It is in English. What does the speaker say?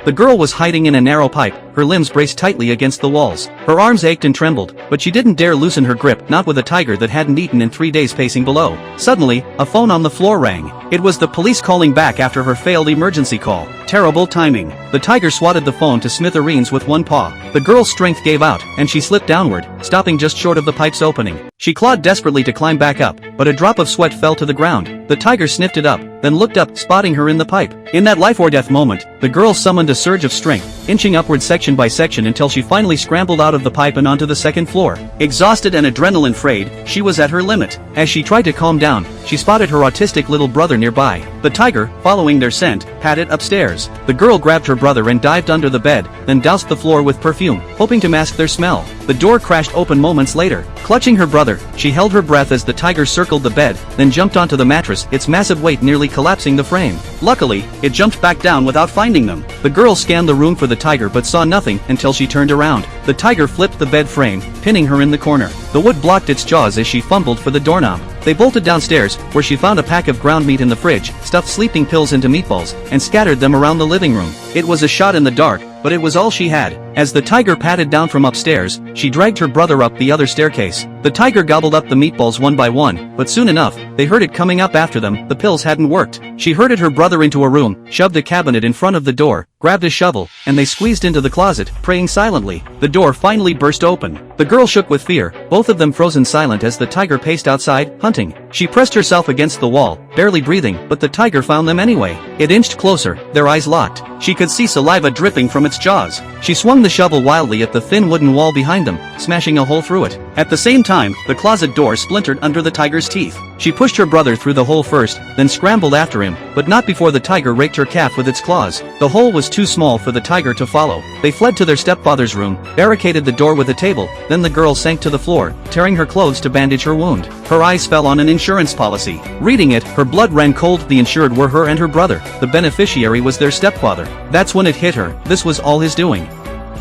The girl was hiding in a narrow pipe, her limbs braced tightly against the walls. Her arms ached and trembled, but she didn't dare loosen her grip, not with a tiger that hadn't eaten in 3 days pacing below. Suddenly, a phone on the floor rang. It was the police calling back after her failed emergency call. Terrible timing. The tiger swatted the phone to smithereens with one paw. The girl's strength gave out, and she slipped downward, stopping just short of the pipe's opening. She clawed desperately to climb back up, but a drop of sweat fell to the ground. The tiger sniffed it up, then looked up, spotting her in the pipe. In that life or death moment, the girl summoned a surge of strength, inching upward section by section until she finally scrambled out of the pipe and onto the second floor. Exhausted and adrenaline-frayed, she was at her limit. As she tried to calm down, she spotted her autistic little brother nearby. The tiger, following their scent, padded upstairs. The girl grabbed her brother and dived under the bed, then doused the floor with perfume, hoping to mask their smell. The door crashed open moments later. Clutching her brother, she held her breath as the tiger circled the bed, then jumped onto the mattress, its massive weight nearly collapsing the frame. Luckily, it jumped back down without finding them. The girl scanned the room for the tiger but saw nothing until she turned around. The tiger flipped the bed frame, pinning her in the corner. The wood blocked its jaws as she fumbled for the doorknob. They bolted downstairs, where she found a pack of ground meat in the fridge, stuffed sleeping pills into meatballs, and scattered them around the living room. It was a shot in the dark, but it was all she had. As the tiger padded down from upstairs, she dragged her brother up the other staircase. The tiger gobbled up the meatballs one by one, but soon enough, they heard it coming up after them. The pills hadn't worked. She herded her brother into a room, shoved a cabinet in front of the door, grabbed a shovel, and they squeezed into the closet, praying silently. The door finally burst open. The girl shook with fear, both of them frozen silent as the tiger paced outside, hunting. She pressed herself against the wall, barely breathing, but the tiger found them anyway. It inched closer, their eyes locked. She could see saliva dripping from its jaws. She swung the shovel wildly at the thin wooden wall behind them, smashing a hole through it. At the same time, the closet door splintered under the tiger's teeth. She pushed her brother through the hole first, then scrambled after him, but not before the tiger raked her calf with its claws. The hole was too small for the tiger to follow. They fled to their stepfather's room, barricaded the door with a table, then the girl sank to the floor, tearing her clothes to bandage her wound. Her eyes fell on an insurance policy. Reading it, her blood ran cold. The insured were her and her brother. The beneficiary was their stepfather. That's when it hit her. This was all his doing.